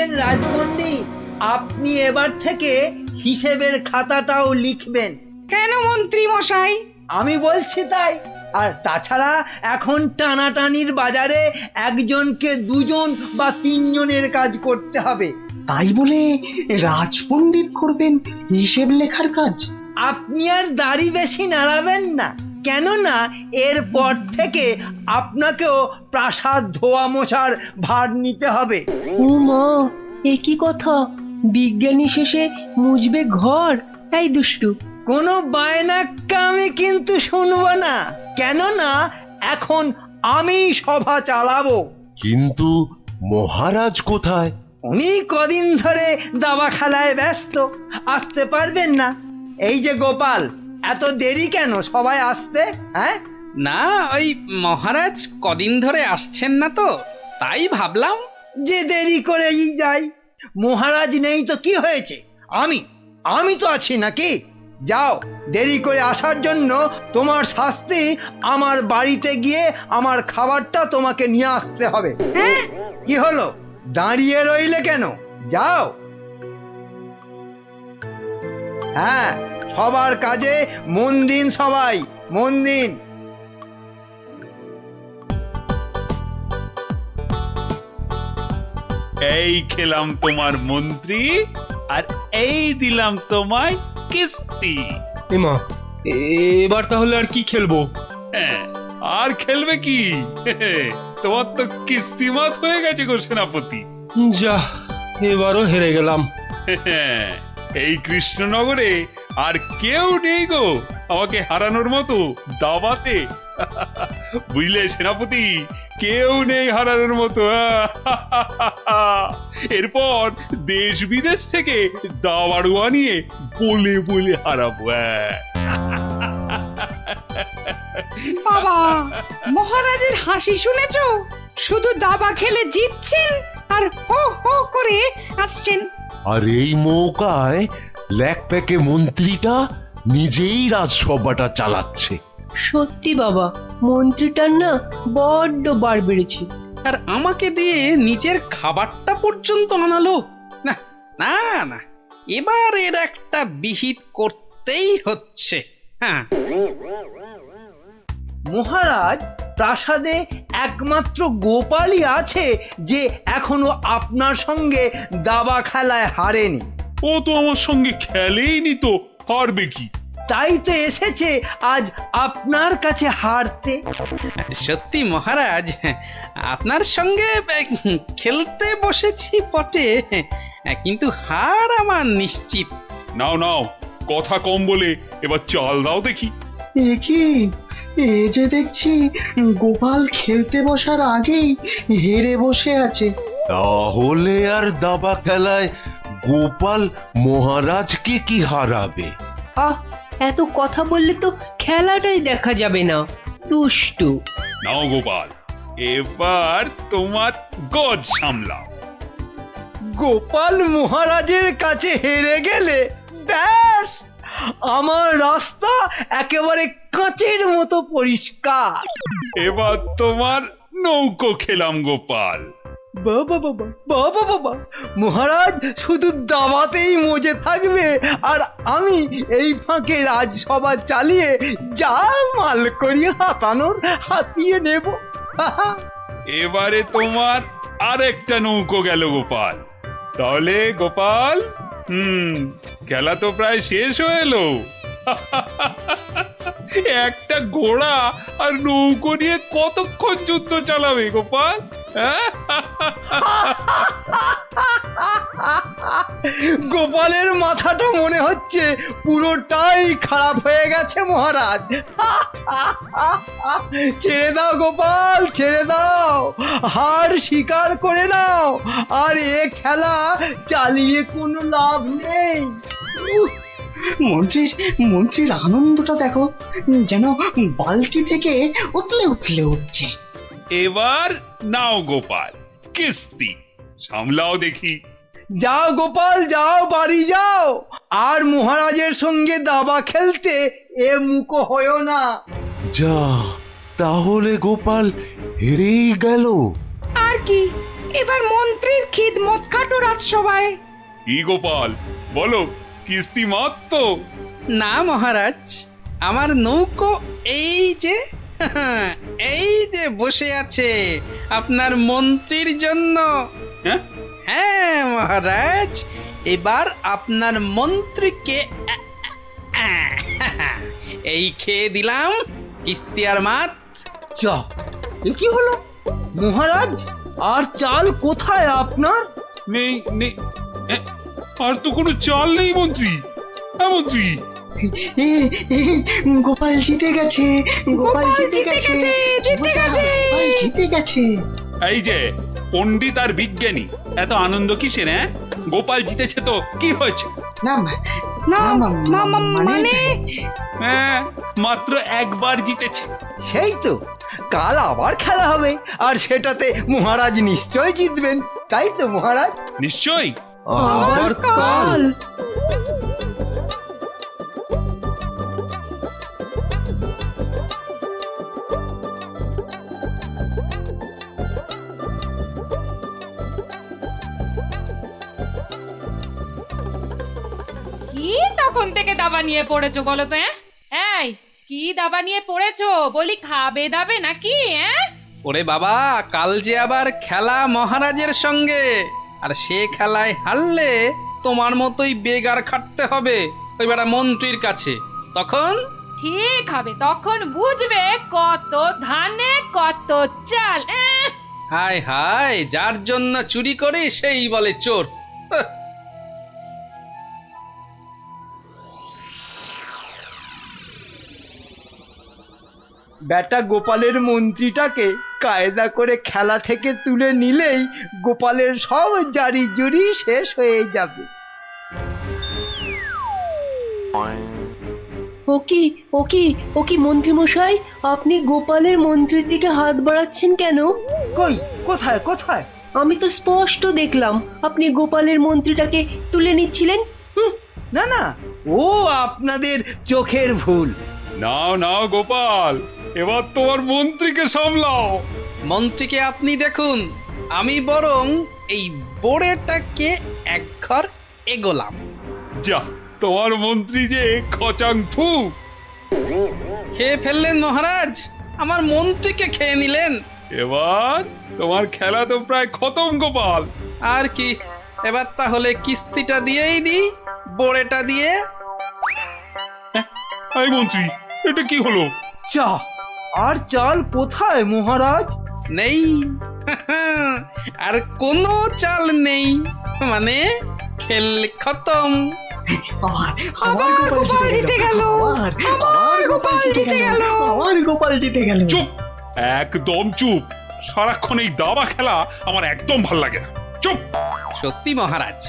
শুনলেন রাজপণ্ডিত, আপনি এবার থেকে হিসেবের খাতাটাও লিখবেন। কেন মন্ত্রী মশাই? আমি বলছি তাই। আর তাছাড়া এখন টানাটানির বাজারে একজনকে দুজন বা তিনজনের কাজ করতে হবে। তাই বলে রাজপণ্ডিত করবেন হিসেব লেখার কাজ? আপনি আর দাড়ি বেশি নাড়াবেন না, কেননা এরপর থেকে আপনাকেও প্রাসাদ ধোয়া মোছার ভার নিতে হবে। ও মা, এ কি কথা! বিজ্ঞানী শেষে মুজবে ঘর? এই দুষ্টু, কোনো বায়নাক্কা আমি কিন্তু শুনবো না, কেননা এখন আমি সভা চালাবো। কিন্তু মহারাজ কোথায়? উনি কদিন ধরে দাবা খেলায় ব্যস্ত, আসতে পারবেন না। এই যে গোপাল, এত দেরি কেন সবাই আসতে? হ্যাঁ, না, ওই মহারাজ কদিন ধরে আসছেন না তো, তাই ভাবলাম। যে দেরি করেই যাই। মহারাজ নেই তো কি হয়েছে, আমি তো আছি নাকি? যাও, দেরি করে আসার জন্য তোমার শাস্তি আমার বাড়িতে গিয়ে আমার খাবারটা তোমাকে নিয়ে আসতে হবে। কি হলো, দাঁড়িয়ে রইলে কেন? যাও। হ্যাঁ, সবার কাজে মন দিন, সবাই মন দিন। এই খেলাম তোমার মন্ত্রী, আর এই দিলাম তোমায় কিস্তি। এমা, এবার তাহলে আর কি খেলবো? হ্যাঁ, আর খেলবে কি? তোমার তো কিস্তিমাত হয়ে গেছে গো সেনাপতি। যা, এবারও হেরে গেলাম। এই কৃষ্ণনগরে আর কেউ নেই গো আমাকে হারানোর মতো দাবাতে। বুঝলে সেনাপতি, কেউ নেই হারানোর মতো। এরপর দেশ বিদেশ থেকে দাবাড়ুয়া নিয়ে বলে বলে হারাবো। বাবা, মহারাজের হাসি শুনেছো? শুধু দাবা খেলে জিতছেন আর হো হো করে আসছেন। আর এই মৌকায় ল্যাকপ্যাকে মন্ত্রীটা নিজেই রাজসভাটা চালাচ্ছে। সত্যি বাবা, মন্ত্রীটার না বড্ড বার বেড়েছে। আর আমাকে দিয়ে নিজের খাবারটা পর্যন্ত আনালো। না না না, এবার এর একটা বিহিত করতেই হচ্ছে। হ্যাঁ, মহারাজ, প্রাসাদে একমাত্র গোপালই আছে যে এখনো আপনার সঙ্গে দাবা খেলায় হারেনি। ও তো আমার সঙ্গে খেলেইনি, তো হারবে কি? তাই তো এসেছে আজ আপনার কাছে হারতে। সত্যি মহারাজ, আপনার সঙ্গে খেলতে বসেছি বটে, কিন্তু হার আমার নিশ্চিত। নাও নাও, কথা কম বলে এবার চাল দাও দেখি। এ কি, এ যে দেখছি গোপাল খেলতে বসার আগেই হেরে বসে আছে। তাহলে আর দাবা খেলায় গোপাল মহারাজকে কি হারাবে? আহ, এত কথা বললে তো খেলাটাই দেখা যাবে না। দুষ্টু। নাও গোপাল, এবার তোমার গজ সামলাও। গোপাল মহারাজের কাছে হেরে গেলে ব্যাস, আমার রাস্তা একেবারে কাঁচের মতো পরিষ্কার। এবার তোমার নৌকো খেলাম গোপাল। বাবা বাবা বাবা বাবা, মহারাজ শুধু দাবাতেই মজে থাকবে, আর আমি এই ফাঁকে রাজসভা চালিয়ে যা মাল করি হাতানোর হাতিয়ে নেব। এবারে তোমার আরেকটা নৌকো গেল গোপাল। তাহলে গোপাল, খেলা তো প্রায় শেষ হয়ে এলো। একটা ঘোড়া আর নৌকো নিয়ে কতক্ষণ যুদ্ধ চালাবে গোপাল? গোপালের মাথাটা মনে হচ্ছে পুরোটাই খারাপ হয়ে গেছে মহারাজ। ছেড়ে দাও গোপাল, ছেড়ে দাও, হার স্বীকার করে নাও, আর এ খেলা চালিয়ে কোনো লাভ নেই। মন্ত্রীর আনন্দটা দেখো, যেন বালতি থেকে উতলে উতলে উঠছে। এবার নাও গোপাল কিস্তি, সামলাও দেখি। যাও গোপাল, যাও, বাড়ি যাও, আর মহারাজের সঙ্গে দাবা খেলতে এ মুখো হয়েও না। যা, তাহলে গোপাল হেরেই গেল। আর কি, এবার মন্ত্রীর খিদমত খাটো রাজসভায়। কি গোপাল বলো, কিস্তি মাত তো? না মহারাজ, আমার নৌকো এই যে এই যে বসে আছে আপনার মন্ত্রীর জন্য। হ্যাঁ, হ্যাঁ মহারাজ, এবার আপনার মন্ত্রীকে এই খেয়ে দিলাম কিস্তি আর মাত। যা, এ কি হলো মহারাজ? আর চাল কোথায় আপনার? নেই নেই, এ, আর তো কোনো চাল নেই মন্ত্রী। হ্যাঁ মন্ত্রী, এ, এ, গোপাল জিতে গেছে, গোপাল জিতে গেছে, জিতে গেছে। গোপাল জিতে গেছে। এই যে পণ্ডিত আর বিজ্ঞানী, এত আনন্দ কিসের? হ্যাঁ, গোপাল জিতেছে তো কি হয়েছে? না না না, মানে হ্যাঁ, মাত্র একবার জিতেছে। সেই তো, কাল আবার খেলা হবে, আর সেটাতে মহারাজ নিশ্চয় জিতবেন, তাই তো মহারাজ? নিশ্চয়ই। আবার কাল। কি তখন থেকে দাবা নিয়ে পড়েছো বলো তো? এই কি দাবা নিয়ে পড়েছো? বলি খাবে দাবে নাকি? ওরে বাবা, কাল যে আবার খেলা মহারাজের সঙ্গে, আর সে খেলায় হারলে তোমার মতোই বেগার খাটতে হবে ওই বেটা মন্ত্রীর কাছে। তখন ঠিক হবে, তখন বুঝবে কত ধানে কত চাল। হায় হায়, যার জন্য চুরি করি সেই বলে চোর। হাহ। বেটা গোপালের মন্ত্রীটাকে কায়দা করে খেলা থেকে তুলে নিলেই গোপালের সব জারি জুরি শেষ হয়ে যাবে। ও কি মন্ত্রী মশাই, আপনি গোপালের মন্ত্রীর দিকে হাত বাড়াচ্ছেন কেন? কই, কোথায় কোথায়? আমি তো স্পষ্ট দেখলাম আপনি গোপালের মন্ত্রীটাকে তুলে নিচ্ছিলেন। না না, ও আপনাদের চোখের ভুল। নাও নাও গোপাল, এবার তোমার মন্ত্রীকে সামলাও। মন্ত্রীকে আপনি দেখুন, আমি বরং এই বোড়েটাকে এক ঘর এগোলাম। যা, তোমার মন্ত্রী যে খচাং ফু। খেয়ে ফেললেন মহারাজ, আমার মন্ত্রীকে খেয়ে নিলেন। এবার তোমার খেলা তো প্রায় খতম গোপাল। আর কি, এবার তাহলে কিস্তিটা দিয়েই দিই, বোড়েটা দিয়ে। এই মন্ত্রী, এটা কি হলো? চা আর চাল কোথায় মহারাজ? নেই, আর কোনো চাল নেই, মানে খেল খতম। আবার গোপাল জিতে গেল, আবার গোপাল জিতে গেল, আবার গোপাল জিতে গেল। চুপ, একদম চুপ। সারাক্ষণ এই দাবা খেলা আমার একদম ভাল লাগে না। চুপ। সত্যি মহারাজ,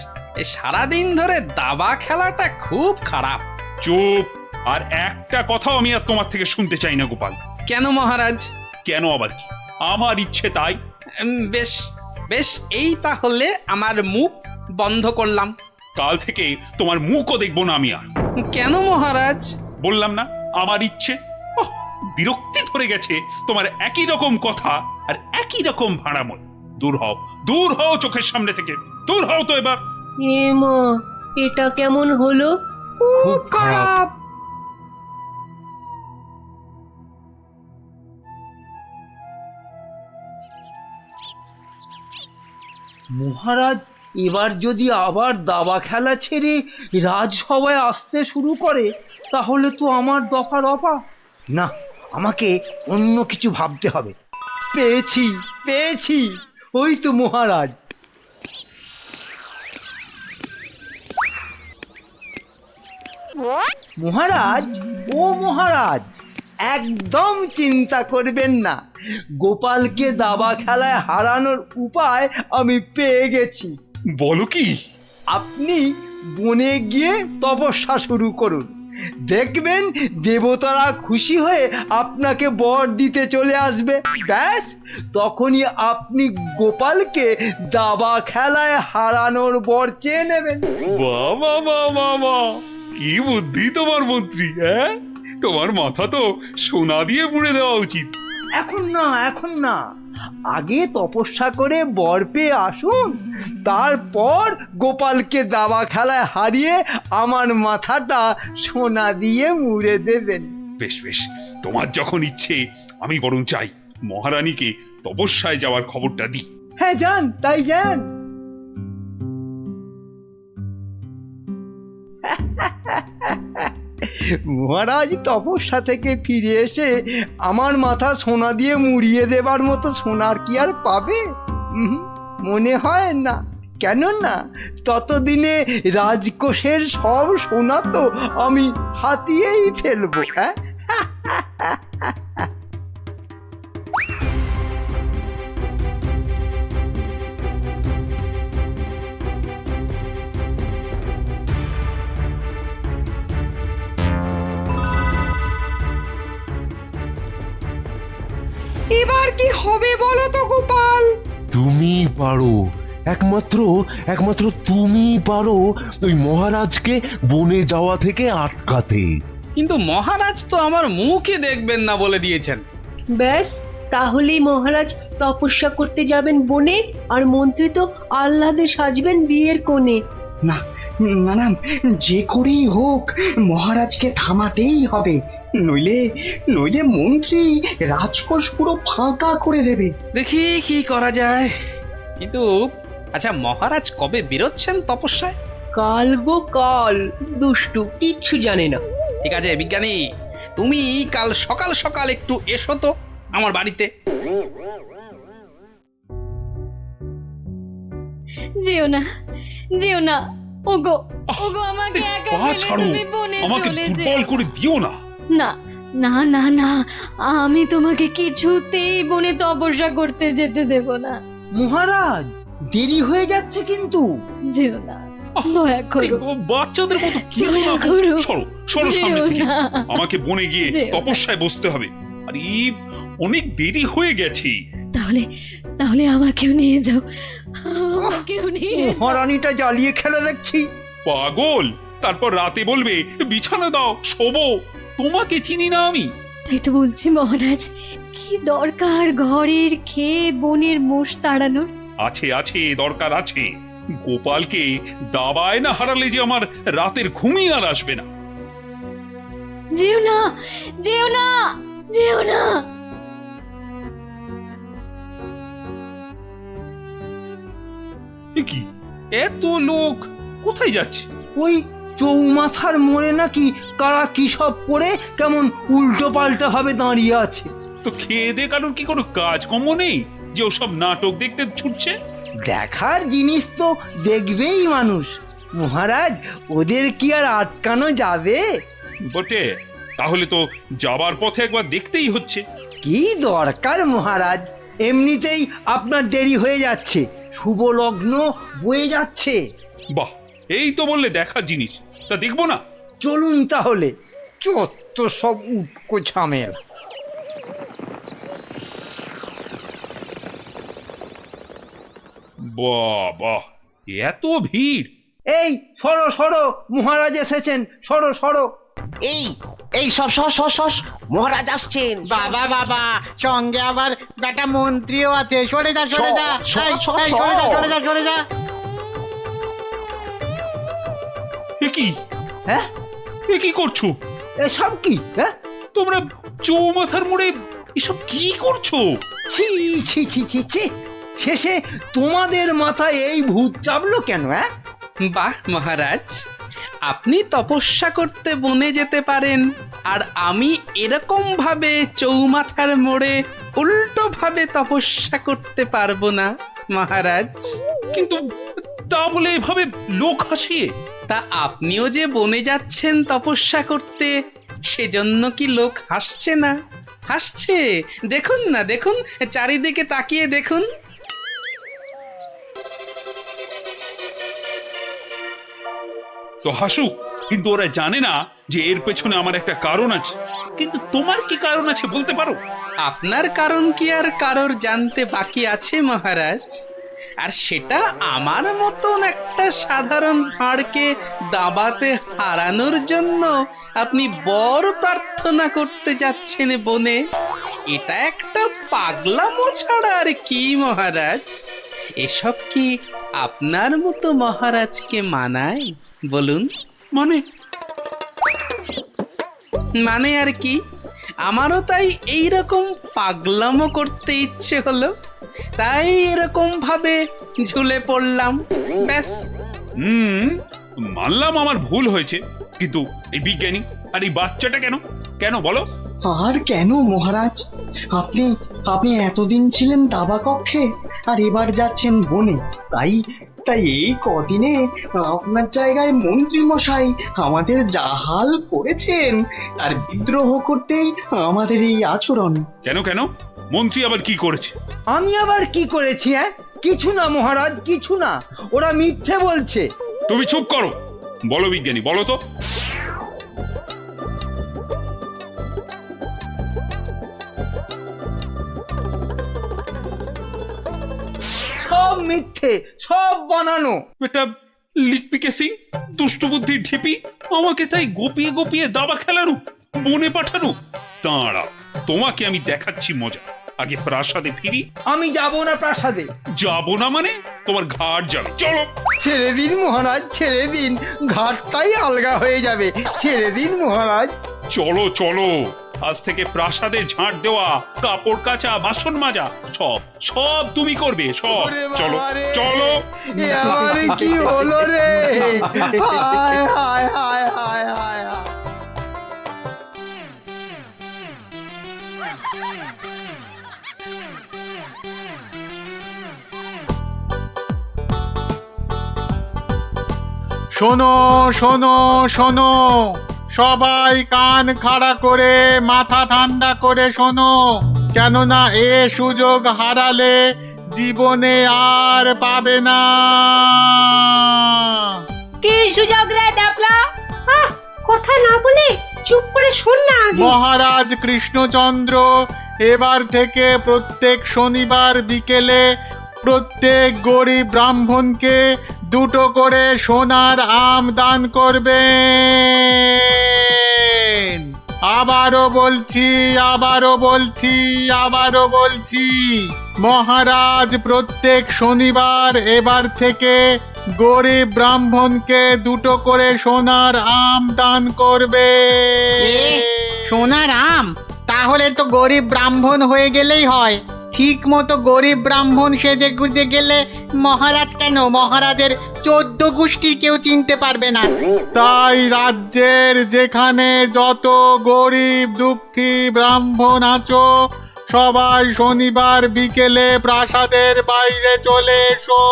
এই সারাদিন ধরে দাবা খেলাটা খুব খারাপ। চুপ, আর একটা কথাও আমি আর তোমার থেকে শুনতে চাই না গোপাল। কেন মহারাজ? কেন আবার কি? আমার ইচ্ছে তাই। বেশ বেশ, এই তাহলে আমার মুখ বন্ধ করলাম। কাল থেকে তোমার মুখও দেখবো না আমি আর। কেন মহারাজ? বললাম না, আমার ইচ্ছে। ওহ, বিরক্তি ধরে গেছে তোমার একই রকম কথা আর একই রকম ভাড়াময়। দূর হও, দূর হও চোখের সামনে থেকে, দূর হও তো এবার। এ মা, এটা কেমন হলো? খুব খারাপ। মহারাজ এবার যদি আবার দাবা খেলা ছেড়ে রাজসভায় আসতে শুরু করে, তাহলে তো আমার দফা রফা। না, আমাকে অন্য কিছু ভাবতে হবে। পেয়েছি পেয়েছি, ওই তো মহারাজ। মহারাজ, ও মহারাজ, একদম চিন্তা করবেন না, গোপালকে দাবা খেলায় হারানোর উপায় আমি পেয়ে গেছি। বলো কি? আপনি বনে গিয়ে তপস্যা শুরু করুন, দেখবেন দেবতারা খুশি হয়ে আপনাকে বর দিতে চলে আসবে। ব্যাস, তখনই আপনি গোপালকে দাবা খেলায় হারানোর বর চেয়ে নেবেন। বাবা বাবা বাবা, কি বুদ্ধি তোমার মন্ত্রী! হ্যাঁ, তোমার মাথা তো সোনা দিয়ে মুড়ে দেওয়া উচিত। এখন না, এখন না, আগে তপস্যা করে বর পেয়ে আসুন, তারপর গোপালকে দাবা খেলায় হারিয়ে আমার মাথাটা সোনা দিয়ে মুড়ে দেবেন। বেশ বেশ, তোমার যখন ইচ্ছে আমি বরং চাই মহারানীকে তপস্যায় যাওয়ার খবরটা দিই। হ্যাঁ যান, তাই যান। মহারাজ তপস্যা থেকে ফিরে এসে আমার মাথা সোনা দিয়ে মুড়িয়ে দেবার মতো সোনার কি আর পাবে? মনে হয় না। কেননা ততদিনে রাজকোষের সব সোনা তো আমি হাতিয়েই ফেলবো। হ্যাঁ, এবার কি হবে বলো তো গোপাল? তুমি পারো, একমাত্র একমাত্র তুমি পারো ওই মহারাজকে বনে যাওয়া থেকে আটকাতে। কিন্তু মহারাজ তো আমার মুখই দেখবেন না বলে দিয়েছেন। ব্যাস, তাহলেই মহারাজ তপস্যা করতে যাবেন বনে, আর মন্ত্রী তো আহ্লাদে সাজবেন বিয়ের কোণে। না না না, যে করেই হোক মহারাজকে থামাতেই হবে, নইলে নইলে মন্ত্রী রাজকোষ পুরো ফাঁকা করে দেবে। দেখি কি করা যায়। কিন্তু আচ্ছা, মহারাজ কবে বেরোচ্ছেন তপস্যায়? কাল গো কাল, দুষ্টু কিচ্ছু জানে না। ঠিক আছে বিজ্ঞানী, তুমি কাল সকাল সকাল একটু এসো তো আমার বাড়িতে। যেও না, যেও না, ওগো ওগো, আমাকে একা পা ফেলে ছাড়ো, তুমি বনে আমাকে চলে দুর্বল যেও করে দিও না। না। না না না, আমি তোমাকে কিছুতেই বনে তপস্যা করতে যেতে দেব না। মহারাজ দেরি হয়ে যাচ্ছে কিন্তু। যেও না, দয়া এই করো, বাচ্চাদের মতো কি দয়া করো। সরো সরো সামনে যেও থেকে। না। আমাকে বনে গিয়ে যেও না। তপস্যায় বসতে হবে। আর এই অনেক দেরি হয়ে গেছে। তাহলে তাহলে আমাকেও নিয়ে যাও, আমাকেও নিয়ে যাও। মহারানীটা জ্বালিয়ে খেলে দেখছি। পাগল, তারপর রাতে বলবে বিছানা দাও শোবো। তোমাকে চিনি না আমি। তাই তো বলছি মহারাজ, কি দরকার ঘরের খেয়ে বনের মোষ তাড়ানোর? আছে আছে, দরকার আছে। গোপালকে দাবায় না হারালে যে আমার রাতের ঘুমই আর আসবে না। যেও না, যেও না, যেও না। এ কি, এত লোক কোথায় যাচ্ছে? ওই চৌমাথার মোড়ে নাকি কারা কি সব পড়ে কেমন উল্টো পাল্টা ভাবে দাঁড়িয়ে আছে। তো খেয়ে দে কারোর কি কোনো কাজকর্ম নেই যে ওসব নাটক দেখতে ছুটছে? দেখার জিনিস তো দেখবেই মানুষ। মহারাজ, ওদের কি আর আটকানো যাবে? বটে, তাহলে তো যাবার পথে একবার দেখতেই হচ্ছে। কি দরকার মহারাজ, এমনিতেই আপনার দেরি হয়ে যাচ্ছে, শুভ লগ্ন বয়ে যাচ্ছে। বাহ, এই তো বললে দেখার জিনিস, তা দেখবো না? চলুন তাহলে। চত্ব সব উটকো ঝামেলা। বাহ বাহ, এত ভিড়! এই সরো সরো, মহারাজ এসেছেন, সরো সরো। এই এই সব সস সস সস, মহারাজ আসছেন। বাবা বাবা, সঙ্গে আবার বেটা মন্ত্রীও আছে। সরে যা, সরে যা, এই, এই, সরে যা, সরে যা, সরে যা। এ কি, হ্যাঁ, এ কি করছো এসব কি? হ্যাঁ, তোমরা? চৌমাথার মোড়ে এসব কি করছো? ছি ছি ছি ছি ছি, শেষে তোমাদের মাথায় এই ভূত চাপলো কেন? হ্যাঁ, বাহ মহারাজ, আপনি তপস্যা করতে বনে যেতে পারেন, আর আমি এরকম ভাবে চৌমাথার মোড়ে উল্টো ভাবে তপস্যা করতে পারবো না মহারাজ। কিন্তু তা বলে এভাবে লোক হাসিয়ে? তা আপনিও যে বনে যাচ্ছেন তপস্যা করতে, সেজন্য কি লোক হাসছে না? হাসছে, দেখুন না, দেখুন, চারিদিকে তাকিয়ে দেখুন। তো হাসুক, কিন্তু ওরা জানে না যে এর পেছনে আমার একটা কারণ আছে। কিন্তু তোমার কি কারণ আছে বলতে পারো? আপনার কারণ কি আর কারোর জানতে বাকি আছে মহারাজ? আর সেটা আমার মতন একটা সাধারণ ভাঁড়কে দাবাতে হারানোর জন্য আপনি বর প্রার্থনা করতে যাচ্ছেন বনে। এটা একটা পাগলামো ছাড়া আর কি মহারাজ? এসব কি আপনার মতো মহারাজকে মানায় বলুন? মানে মানে আর কি, আমারও তাই এইরকম পাগলামো করতে ইচ্ছে হলো, তাই এরকম ভাবে ঝুলে পড়লাম, ব্যাস। মানলাম আমার ভুল হয়েছে, কিন্তু এই বিজ্ঞানী আর এই বাচ্চাটা কেন কেন বলো? আর কেন মহারাজ? আপনি আপনি এতদিন ছিলেন দাবা কক্ষে, আর এবার যাচ্ছেন বনে। তাই তাই এই কদিনে আপনার জায়গায় মন্ত্রী মশাই আমাদের যা হাল করেছেন, তার বিদ্রোহ করতেই আমাদের এই আচরণ। কেন কেন মন্ত্রী আবার কি করেছে? আমি আবার কি করেছি? কিছু না মহারাজ, কিছু না, ওরা মিথ্যে বলছে। তুমি চুপ করো। বলো বিজ্ঞানী, বলো তো। সব মিথ্যে, সব বানানো। এটা লিকপিকে সিং, দুষ্টু বুদ্ধির ঢিপি, আমাকে তাই গোপিয়ে গোপিয়ে দাবা খেলানো, বনে পাঠানো। দাঁড়া, তোমাকে আমি দেখাচ্ছি মজা। আগে প্রাসাদে ফিরি। আমি যাব না প্রাসাদে। যাবো না মানে? তোমার ঘাট যাবে, চলো। ছেড়ে দিন মহারাজ, ছেড়ে দিন, ঘাটটাই আলগা হয়ে যাবে। ছেড়ে দিন মহারাজ। চলো চলো, আজ থেকে প্রাসাদে ঝাঁট দেওয়া, কাপড় কাচা, বাসন মাজা সব সব তুমি করবে, সব। ওরে চলো বাবা রে, চলো। এ আমারে কি হলো রে? হায় হায় হায় হায় হায় হায়। শোনো শোনো শোনো, সবাই কান খাড়া করে মাথা ঠান্ডা করে শোনো, কেননা এ সুযোগ হারালে জীবনে আর পাবে না। কি সুযোগ রে ডাবলা? কথা না বলে চুপ করে শোন না আগে। মহারাজ কৃষ্ণচন্দ্র এবার থেকে প্রত্যেক শনিবার বিকেলে প্রত্যেক গরিব ব্রাহ্মণকে 2টো করে সোনার আম দান করবেন। আবারও বলছি, আবারও বলছি, আবারও বলছি, মহারাজ প্রত্যেক শনিবার এবার থেকে গরিব ব্রাহ্মণকে 2টো করে সোনার আম দান করবে। সোনার আম? তাহলে তো গরিব ব্রাহ্মণ হয়ে গেলেই হয়। ঠিক মতো গরিব ব্রাহ্মণ সেজে গুজে গেলে মহারাজ কেন, মহারাজের 14 গোষ্ঠী কেউ চিনতে পারবে না। তাই রাজ্যের যেখানে যত গরিব দুঃখী ব্রাহ্মণ আছো, সবাই শনিবার বিকেলে প্রাসাদের বাইরে চলে এসো।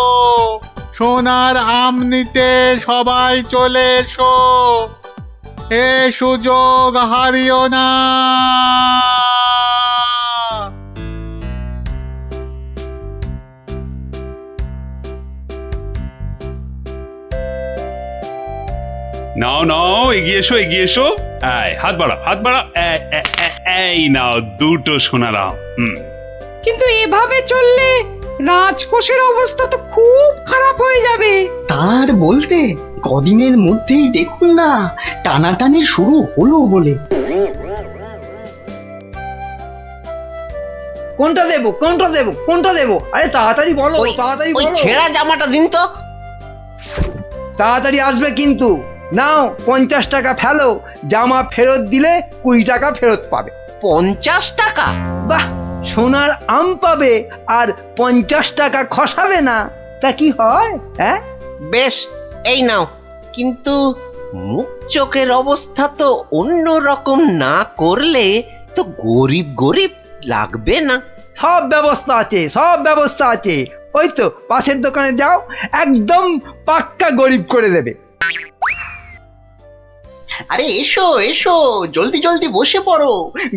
সোনার আম নিতে সবাই চলে এসো, এ সুযোগ হারিও না। নাও নাও, এগিয়ে এসো, এগিয়ে এসো। হাত বাড়া, হাত বাড়া। এই নাও 2টো সোনার আম। কিন্তু এভাবে চললে রাজকোষের অবস্থা তো খুব খারাপ হয়ে যাবে। তার বলতে কদিনের মধ্যেই দেখুন না টানাটানি শুরু হলো বলে। কোনটা দেবো, কোনটা দেবো, কোনটা দেবো? আরে তাড়াতাড়ি বলো, ওই- তাড়াতাড়ি ওই বলো। ছেঁড়া জামাটা দিন তো। তাড়াতাড়ি আসবে কিন্তু। নাও 50 টাকা ফেলো, জামা ফেরত দিলে 20 টাকা ফেরত পাবে। 50 টাকা? বাহ, সোনার আম পাবে আর 50 টাকা খসাবে না, তা কি হয়? হ্যাঁ, বেশ, এই নাও। কিন্তু মুখ চোখের অবস্থা তো অন্য রকম না করলে তো গরিব গরিব লাগবে না। সব ব্যবস্থা আছে, সব ব্যবস্থা আছে। ওই তো পাশের দোকানে যাও, একদম পাক্কা গরিব করে দেবে। আরে এসো এসো, জলদি জলদি বসে পড়ো,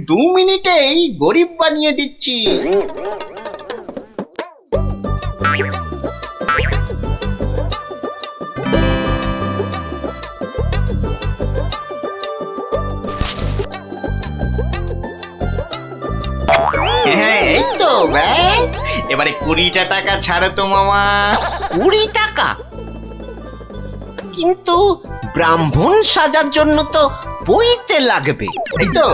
2 মিনিটেই গরিব বানিয়ে দিচ্ছি। হ্যাঁ, এই তো ব্যাস, এবারে 20টা টাকা ছাড়ো তো মামা। 20 টাকা? কিন্তু ব্রাহ্মণ সাজার জন্য তো বইতে লাগবে। এই তো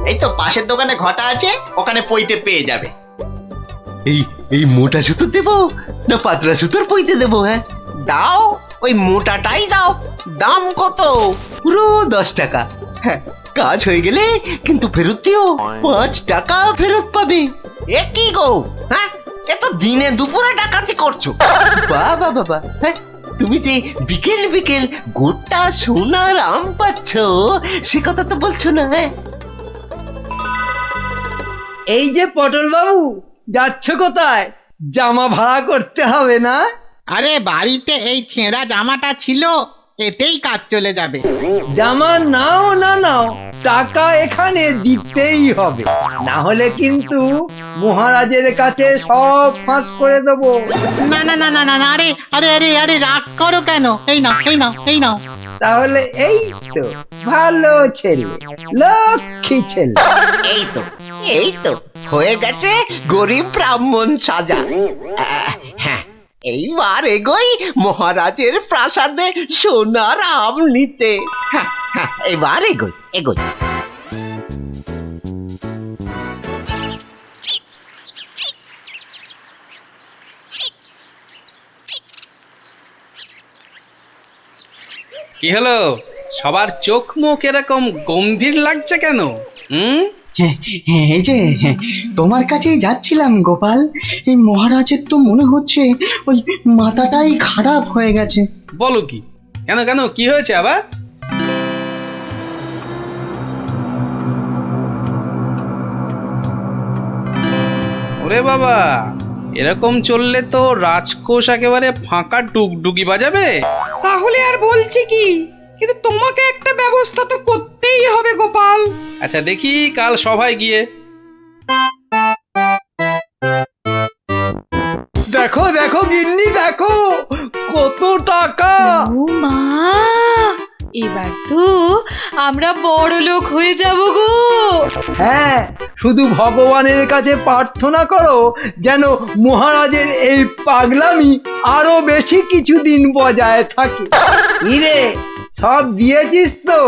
এই তো পাশের দোকানে ঘটা আছে, ওখানে পইতে পেয়ে যাবে। এই এই মোটা সুতো দেবো না পাতলা সুতোর পইতে দেবো? হ্যাঁ, দাও ওই মোটাটাই দাও। দাম কত? পুরো 10 টাকা। হ্যাঁ, কাজ হয়ে গেলে কিন্তু ফেরত দিও, 5 টাকা ফেরত পাবে। এ কি গো, হ্যাঁ, এ তো দিনে দুপুরে ডাকাতি করছো। বাবা বাবা, হ্যাঁ, তুমি যে বিকেল বিকেল গোটা সোনার আম পাচ্ছ সে কথা তো বলছো না। হ্যাঁ, এই যে পটল বাবু, যাচ্ছ কোথায়? জামা ভাড়া করতে হবে না? আরে বাড়িতে এই ছেঁড়া জামাটা ছিল, এতেই কাজ চলে যাবে। জামা নাও না নাও, টাকা এখানে দিতেই হবে, না হলে কিন্তু মহারাজের কাছে সব ফাঁস করে দেবো। না না না না না না, আরে আরে আরে আরে রাগ করো কেন? এই নাও এই নাও এই নাও। তাহলে এই তো ভালো ছেলে, লক্ষ্মী ছেলে। এই তো হয়ে গেছে গরিব ব্রাহ্মণ সাজা। হ্যাঁ, এইবার এগোই মহারাজের প্রাসাদে সোনার আম নিতে। হ্যাঁ হ্যাঁ, এবার এগোই এগোই। কি হলো, সবার চোখ মুখ এরকম গম্ভীর লাগছে কেন? হুম? হ্যাঁ, এই যে তোমার কাছেই যাচ্ছিলাম গোপাল। এই মহারাজের তো মনে হচ্ছে ওই মাথাটাই খারাপ হয়ে গেছে। বলো কি? কেন কেন, কি হয়েছে আবার? ওরে বাবা, এরকম চললে তো রাজকোষ একেবারে ফাঁকা ডুগডুগি বাজাবে। তাহলে আর বলছি কি, কিন্তু তোমাকে একটা ব্যবস্থা তো করতেই হবে গোপাল। আচ্ছা দেখি কাল সভায় গিয়ে। দেখো দেখো গিন্নি, দেখো কত টাকা। ও মা, এবার তো আমরা বড় লোক হয়ে যাব গো। হ্যাঁ, শুধু ভগবানের কাছে প্রার্থনা করো যেন মহারাজের এই পাগলামি আরো বেশি কিছুদিন বজায় থাকে। ইরে, সব দিয়েছিস তো,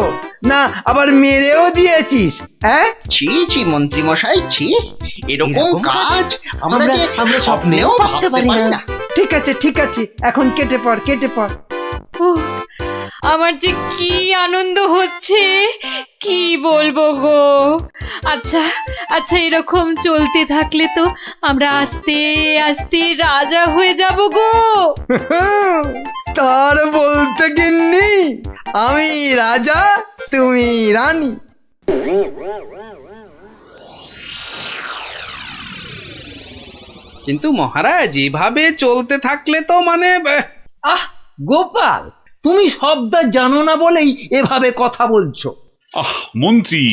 না আবার মেরেও দিয়েছিস? হ্যাঁ, ছি ছি মন্ত্রী মশাই, ছি, এরকম কাজ আমরা যে স্বপ্নেও ভাবতে পারি না। ঠিক আছে ঠিক আছে, এখন কেটে পড় কেটে পড়। উহ, আমার যে কি আনন্দ হচ্ছে, কি বলবো গো। আচ্ছা আচ্ছা, এরকম চলতে থাকলে তো আমরা আস্তে আস্তে রাজা হয়ে যাব গো। তার বলতে গিন্নি, আমি রাজা তুমি রানী। কিন্তু মহারাজ, এভাবে চলতে থাকলে তো মানে আহ গোপাল, তুমি শব্দ জানো না বলেই এভাবে কথা বলছো। আহ মন্ত্রী,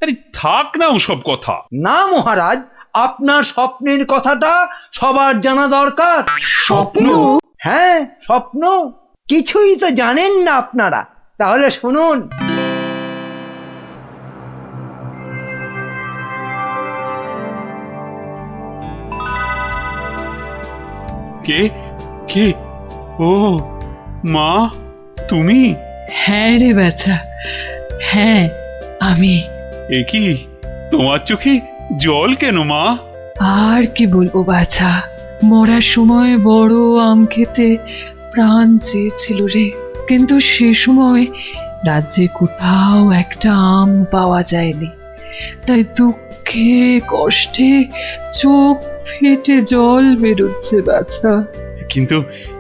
আরে থাক না ওসব কথা। না মহারাজ, আপনার স্বপ্নের কথাটা সবার জানা দরকার। স্বপ্ন? হ্যাঁ স্বপ্ন, কিছুই তো জানেন না আপনারা। তাহলে শুনুন। কে কে? ও মা, তুমি? হ্যাঁ রে বাছা, হ্যাঁ আমি। এ কি, তোমার চোখে জল কেন মা? আর কি বলবো বাছা, মরার সময় বড় আম খেতে প্রাণ চেয়েছিল রে, কিন্তু সে সময় রাজ্যে কোথাও একটা আম পাওয়া যায়নি, তাই দুঃখে কষ্টে চোখ ফেটে জল বেরোচ্ছে বাছা। কিন্তু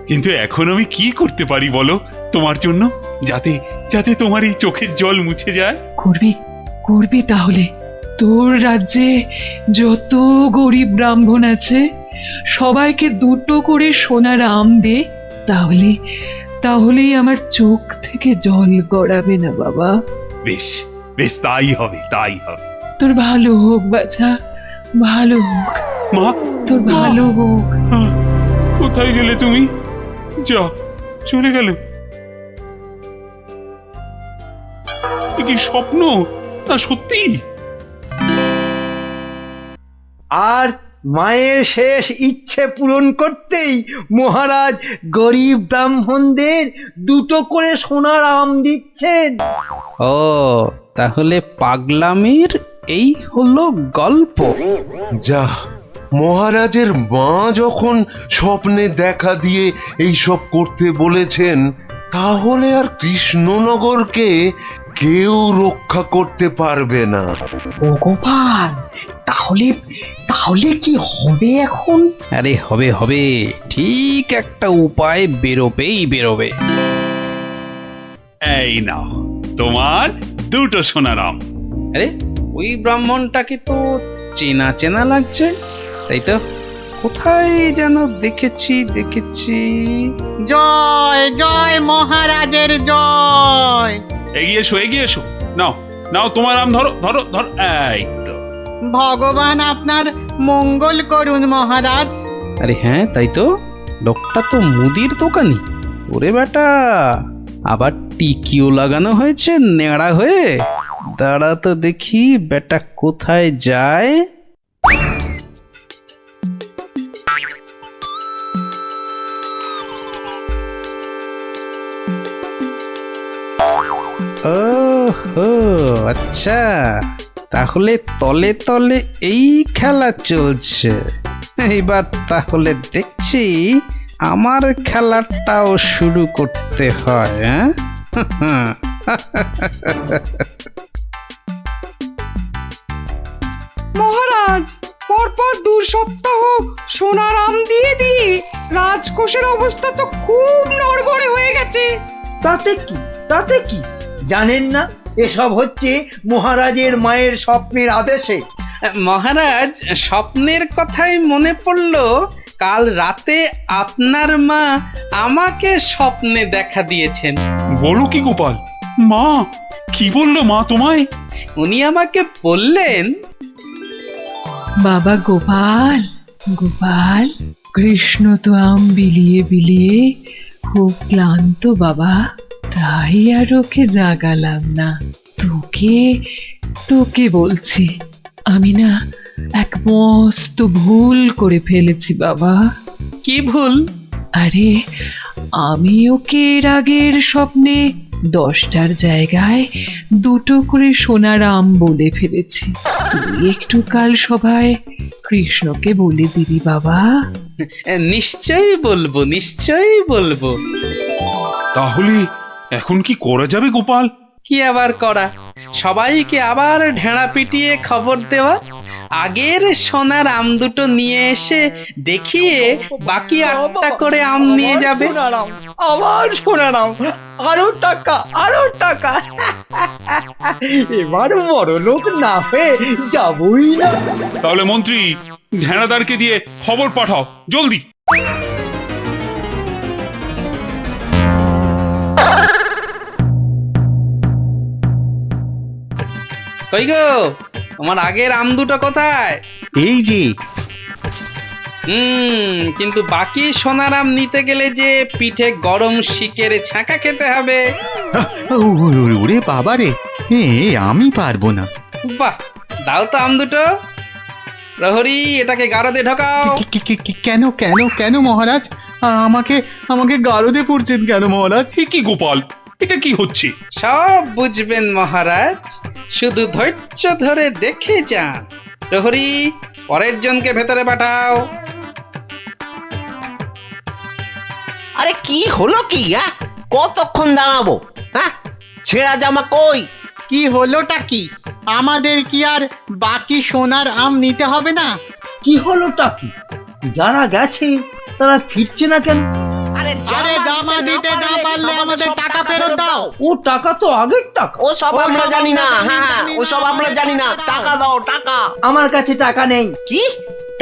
কিন্তু এখন আমি কি করতে পারি বলো তোমার জন্য, যাতে যাতে তোমার এই চোখের জল মুছে যায়? করবি করবি তাহলে, তোর রাজ্যে যত গরিব ব্রাহ্মণ আছে সবাইকে 2টো করে সোনার আম দে, তাহলে তাহলেই আমার চোখ থেকে জল গড়াবে না বাবা। বেশ বেশ, তাই হবে তাই হবে। তোর ভালো হোক বাছা, ভালো হোক, মা, তোর ভালো হোক। আহ, কোথায় গেলে তুমি? যা, চলে গেল? এ কি স্বপ্ন না সত্যি? আর মায়ের শেষ ইচ্ছে পূরণ করতেই মহারাজ গরিব ব্রাহ্মণদের 2টো করে সোনার আম দিচ্ছেন। ও তাহলে পাগলামির এই হলো গল্প। যা, মহারাজের মা যখন স্বপ্নে দেখা দিয়ে এইসব করতে বলেছেন, তাহলে আর কৃষ্ণনগরকে কেউ রক্ষা করতে পারবে না। ও গোপাল, তাহলে তাহলে কি হবে এখন? আরে হবে হবে, ঠিক একটা উপায় বেরোবেই বেরোবে। এই নাও তোমার 2টো সোনার আম। আরে ওই ব্রাহ্মণটাকে তো চেনা চেনা লাগছে, তাই তো? কোথায় যেন দেখেছি। জয় জয় মহারাজের জয়। এগিয়ে এসো। নাও নাও তোমার আম, ধরো ধরো ধরো। এই তো। ভগবান আপনার মঙ্গল করুন মহারাজ। আরে হ্যাঁ, তাই তো, লোকটা তো মুদির দোকানি। ওরে বেটা, আবার টিকিও লাগানো হয়েছে নেড়া হয়ে। দাঁড়া তো দেখি বেটা কোথায় যায়। ওহো, আচ্ছা, তাহলে তলে তলে এই খেলা চলছে। এইবার তাহলে দেখছি আমার খেলাটাও শুরু করতে হয়। হ্যাঁ, মহারাজ, পরপর 2 সপ্তাহ সোনার আম দিয়ে রাজকোষের অবস্থা তো খুব নড়বড়ে হয়ে গেছে। তাতে কি জানেন না, এসব হচ্ছে মহারাজের মায়ের স্বপ্নের আদেশে। মহারাজ, স্বপ্নের কথাই মনে পড়লো, কাল রাতে আপনার মা আমাকে স্বপ্নে দেখা দিয়েছেন। বলো কি গোপাল? মা কি বললো মা তোমায়? উনি আমাকে বললেন, বাবা গোপাল, গোপাল, কৃষ্ণ তো আম বিলিয়ে বিলিয়ে খুব ক্লান্ত বাবা, তাই আর ওকে জাগালাম না। তোকে বলছি, আমি না এক মস্ত ভুল করে ফেলেছি বাবা। কি ভুল? আরে, আমি ওকে এর আগের স্বপ্নে 10টার জায়গায় 2টো করে সোনার আম বলে ফেলেছি। তুই একটু কাল সভায় কৃষ্ণকে বলে দিবি বাবা। নিশ্চয়ই বলবো। তাহলে এখন কি করা যাবে গোপাল? কি আবার করা, সবাইকে আবার ঢেঁড়া পিটিয়ে খবর দেওয়া, আগের সোনার আম 2টো নিয়ে এসে দেখিয়ে বাকি 8টা করে আম নিয়ে যাবে। আবার সোনার আম, আরো টাকা। এবার বড় লোক না হয়ে যাবই না। তাহলে মন্ত্রী, ঢেঁড়াদারকে দিয়ে খবর পাঠাও জলদি। কই গো, তোমার আগের আম 2টো কোথায়? এই যে। কিন্তু বাকি সোনার আম নিতে গেলে যে পিঠে গরম শিকের ছাঁকা খেতে হবে। ওরে বাবা রে, আমি পারবো না। বাহ, দাও তো আম 2টো। প্রহরী, এটাকে গারদে ঢোকাও। কেন মহারাজ? আমাকে গারদে পড়ছেন কেন মহারাজ? কি গোপাল, এটা কি হচ্ছে? সব বুঝবেন মহারাজ, শুধু ধৈর্য ধরে দেখে যান। প্রহরী, পরের জনকে ভেতরে পাঠাও। আরে কি হলো কি? কতক্ষণ দাঁড়াবো? ছেঁড়া জামা কই? কি হলোটা কি? আমাদের কি আর বাকি সোনার আম নিতে হবে না? কি হলোটা কি? যারা গেছে তারা ফিরছে না কেন? আরে জামা দিতে না পারলে আমাদের টাকা ফেরত দাও। ও টাকা তো আগের টাকা। ও সব আমরা জানি না। হ্যাঁ, ও সব আমরা জানি না। টাকা দাও, টাকা। আমার কাছে টাকা নেই। কি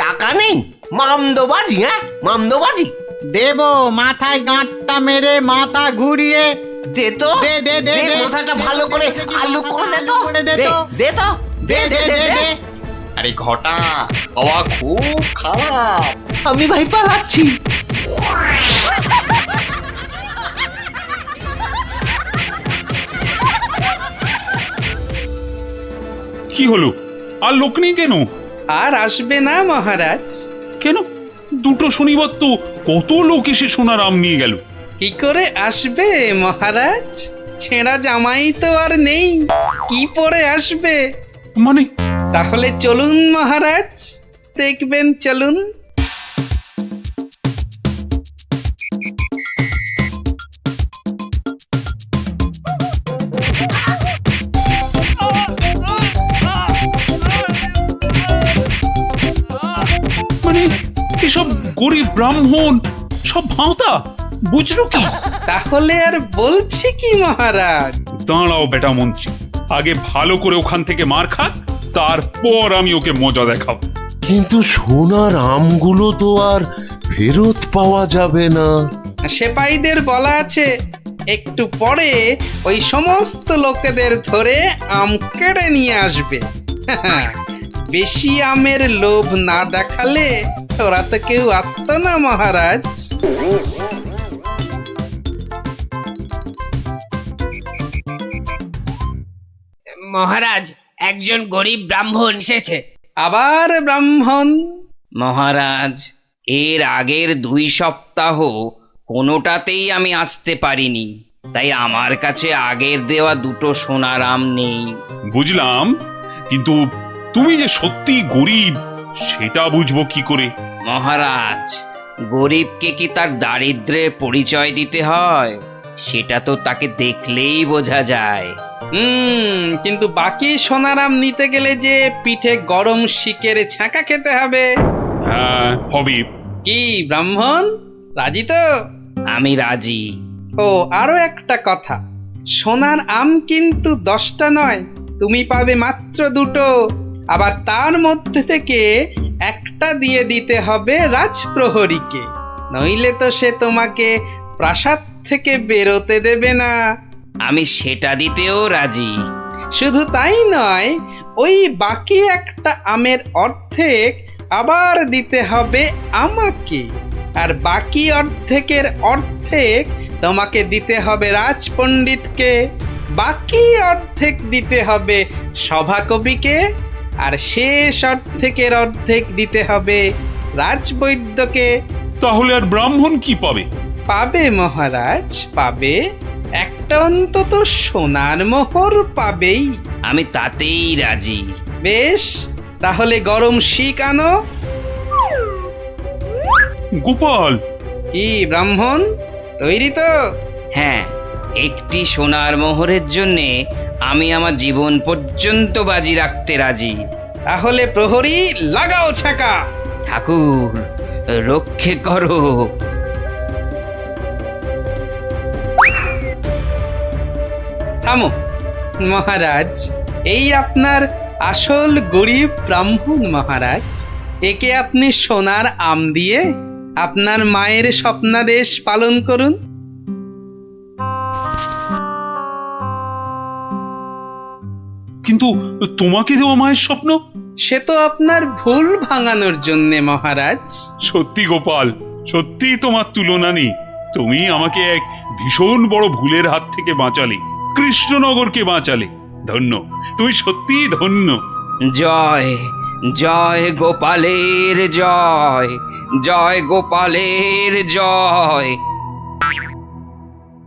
টাকা নেই? মামদোবাজি? মামদোবাজি দেব, মাথায় গাঁটটা মেরে মাথা ঘুরিয়ে দে তো। দে মাথাটা ভালো করে আলু করে দে তো। দে। আরে ঘটা, হাওয়া খুব খারাপ। আমি ভাই পালাচ্ছি। কি হলো? আর লোক নেই কেন? আর আসবে না মহারাজ। কেন? দুটো শনিবার তো কত লোক এসে সোনার আম নিয়ে গেল। কি করে আসবে মহারাজ? ছেঁড়া জামাই তো আর নেই, কি পরে আসবে? মানে তাহলে চলুন মহারাজ, দেখবেন, চলুন। মানে এসব গরিব ব্রাহ্মণ সব ভাঁতা, বুঝলো কি? তাহলে আর বলছি কি মহারাজ? দাঁড়াও বেটা মন্ত্রী, আগে ভালো করে ওখান থেকে মার খা, তারপর আমি ওকে মজা দেখাবো। কিন্তু সোনার আমগুলো তো আর ফেরত পাওয়া যাবে না। সেপাইদের বলা আছে একটু পরে ওই সমস্ত লোকেদের ধরে আম কেড়ে নিয়ে আসবে। বেশি আমের লোভ না দেখালে ওরা তো কেউ আসতো না মহারাজ। মহারাজ, একজন গরিব ব্রাহ্মণ এসেছে। আবার ব্রাহ্মণ? মহারাজ, এর আগের 2 সপ্তাহ কোনোটাতেই আমি আসতে পারিনি, তাই আমার কাছে আগের দেওয়া 2টো সোনার আম নেই। বুঝলাম, কিন্তু তুমি যে সত্যি গরিব সেটা বুঝবো কি করে? মহারাজ, গরিবকে কি তার দারিদ্র্যের পরিচয় দিতে হয়? সেটা তো তাকে দেখলেই বোঝা যায়। কিন্তু বাকি সোনারাম নিতে গেলে যে পিঠে গরম শিকের ছ্যাঁকা খেতে হবে। হ্যাঁ, হবে। কি ব্রাহ্মণ, রাজি তো? আমি রাজি। ও আরো একটা কথা, সোনার আম কিন্তু 10টা নয়, তুমি পাবে মাত্র 2টো। আবার তার মধ্যে থেকে একটা দিয়ে দিতে হবে রাজপ্রহরীকে, নইলে তো সে তোমাকে প্রাসাদ থেকে বেরোতে দেবে না। আমি সেটা দিতেও রাজি। শুধু তাই নয়, ওই বাকি একটা আমের অর্ধেক আবার দিতে হবে আমাকে, আর বাকি অর্ধেকের অর্ধেক তোমাকে দিতে হবে রাজপণ্ডিতকে, বাকি অর্ধেক দিতে হবে সভাকবিকে, আর শেষ অর্ধেকের অর্ধেক দিতে হবে রাজবৈদ্যকে। তাহলে আর ব্রাহ্মণ কি পাবে? পাবে মহারাজ, পাবে। একটা অন্তত সোনার মোহর পাবেই। আমি তাতেই রাজি। বেশ, তাহলে গরম শিক আনো। গোপাল! কি ব্রাহ্মণ, তৈরি তো? হ্যাঁ, একটি সোনার মোহরের জন্যে আমি আমার জীবন পর্যন্ত বাজি রাখতে রাজি। তাহলে প্রহরী লাগাও ছাকা। ঠাকুর, রক্ষে করো। থামো মহারাজ, এই আপনার আসল গরিব ব্রাহ্মণ মহারাজ। একে আপনি সোনার আম দিয়ে আপনার মায়ের স্বপ্নাদেশ পালন করুন। কিন্তু তোমাকে দেওয়া মায়ের স্বপ্ন? সে তো আপনার ভুল ভাঙানোর জন্যে মহারাজ। সত্যি গোপাল, সত্যি তোমার তুলনা নেই। তুমি আমাকে এক ভীষণ বড় ভুলের হাত থেকে বাঁচালে, কৃষ্ণনগরকে বাঁচালে। ধন্য, তুমি সত্যি ধন্য। জয় জয় গোপালের জয়, জয় গোপালের জয়।